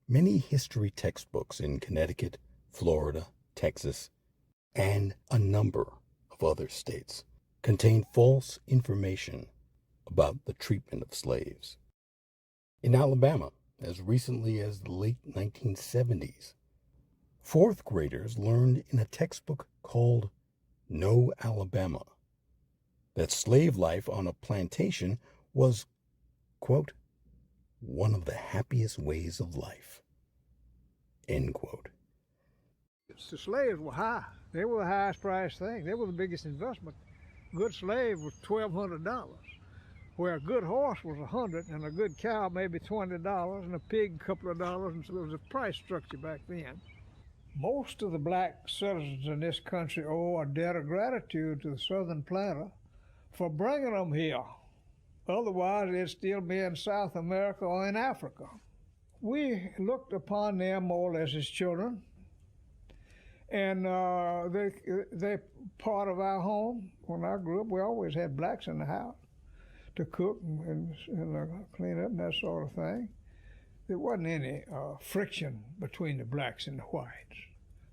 Many history textbooks in Connecticut, Florida, Texas, and a number of other states contain false information about the treatment of slaves. In Alabama, as recently as the late 1970s, fourth graders learned in a textbook called No Alabama that slave life on a plantation was, quote, one of the happiest ways of life, end quote. The slaves were high. They were the highest priced thing. They were the biggest investment. Good slave was $1,200, where a good horse was $100 and a good cow maybe $20 and a pig a couple of dollars, and so there was a price structure back then. Most of the black citizens in this country owe a debt of gratitude to the southern planter for bringing them here. Otherwise, they'd still be in South America or in Africa. We looked upon them more or less as children, and they're part of our home. When I grew up, we always had blacks in the house to cook and clean up and that sort of thing. There wasn't any friction between the blacks and the whites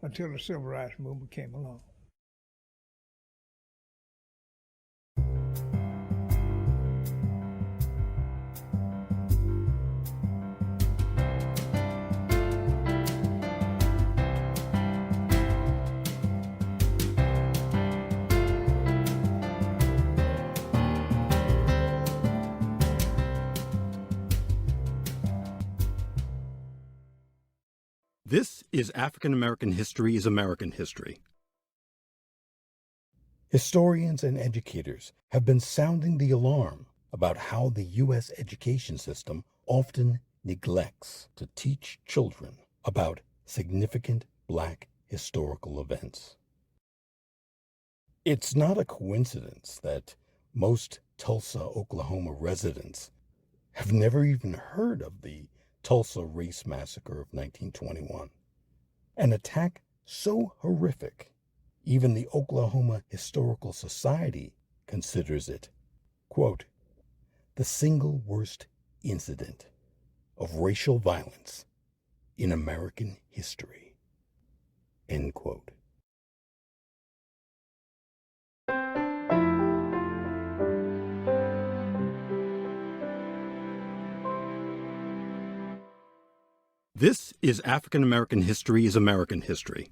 until the Civil Rights Movement came along. This is African American History is American History. Historians and educators have been sounding the alarm about how the U.S. education system often neglects to teach children about significant black historical events. It's not a coincidence that most Tulsa, Oklahoma residents have never even heard of the Tulsa Race Massacre of 1921, an attack so horrific, even the Oklahoma Historical Society considers it, quote, the single worst incident of racial violence in American history, end quote. This is African American History is American History.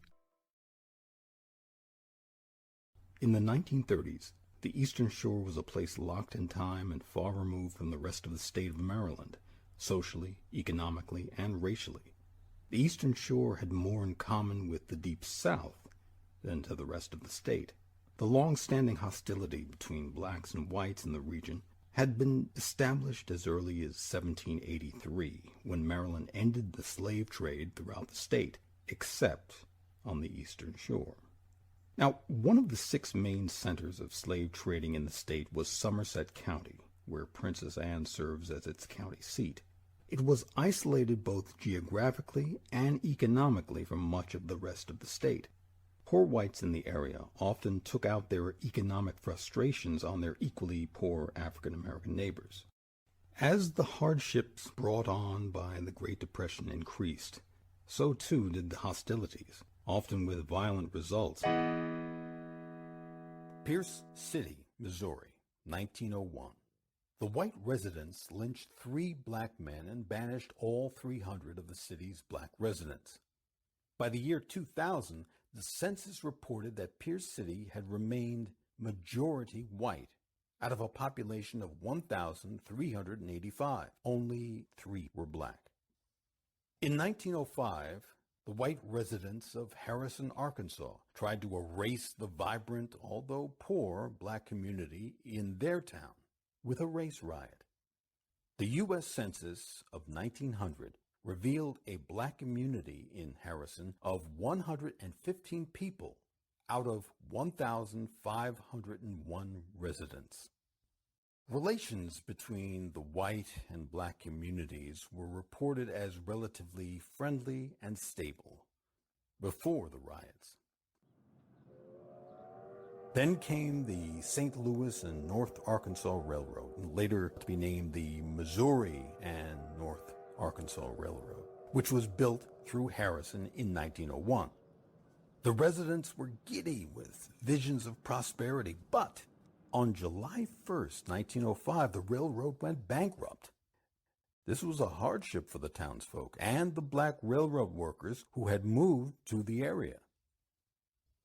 In the 1930s, the Eastern Shore was a place locked in time and far removed from the rest of the state of Maryland, socially, economically, and racially. The Eastern Shore had more in common with the Deep South than to the rest of the state. The long-standing hostility between blacks and whites in the region had been established as early as 1783, when Maryland ended the slave trade throughout the state, except on the Eastern Shore. Now, one of the 6 main centers of slave trading in the state was Somerset County, where Princess Anne serves as its county seat. It was isolated both geographically and economically from much of the rest of the state. Poor whites in the area often took out their economic frustrations on their equally poor African American neighbors. As the hardships brought on by the Great Depression increased, so too did the hostilities, often with violent results. Pierce City, Missouri, 1901. The white residents lynched 3 black men and banished all 300 of the city's black residents. By the year 2000, the census reported that Pierce City had remained majority white. Out of a population of 1,385, only 3 were black. In 1905, the white residents of Harrison, Arkansas, tried to erase the vibrant, although poor, black community in their town with a race riot. The U.S. Census of 1900 revealed a black community in Harrison of 115 people out of 1,501 residents. Relations between the white and black communities were reported as relatively friendly and stable before the riots. Then came the St. Louis and North Arkansas Railroad, later to be named the Missouri and North Arkansas Railroad. which was built through Harrison in 1901. The residents were giddy with visions of prosperity, but on July 1st, 1905, the railroad went bankrupt. This was a hardship for the townsfolk and the black railroad workers who had moved to the area.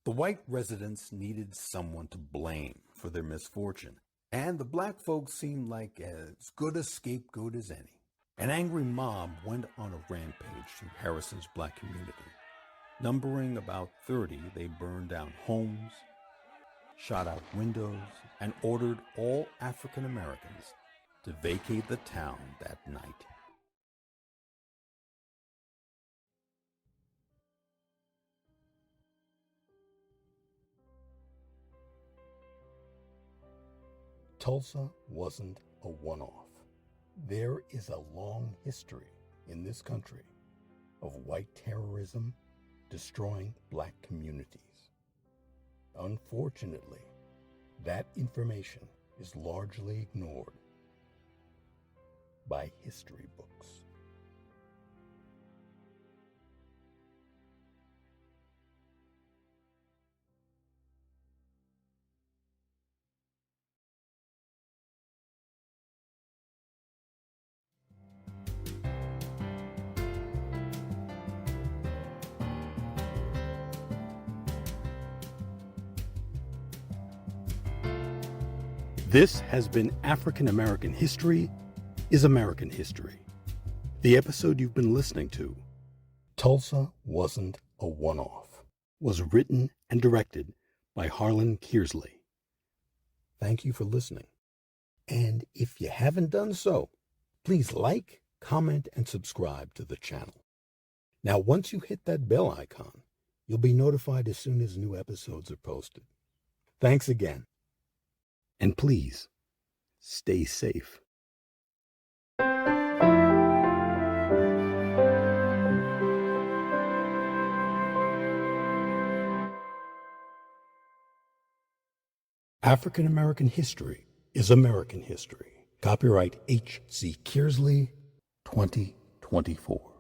The white residents needed someone to blame for their misfortune, and the black folks seemed like as good a scapegoat as any. An angry mob went on a rampage through Harrison's black community. Numbering about 30, they burned down homes, shot out windows, and ordered all African Americans to vacate the town that night. Tulsa wasn't a one-off. There is a long history in this country of white terrorism destroying black communities. Unfortunately, that information is largely ignored by history books. This has been African American History is American History. The episode you've been listening to, Tulsa Wasn't a One-Off, was written and directed by Harlan Kearsley. Thank you for listening. And if you haven't done so, please like, comment, and subscribe to the channel. Now, once you hit that bell icon, you'll be notified as soon as new episodes are posted. Thanks again. And please, stay safe. African American History is American History. Copyright H.C. Kearsley, 2024.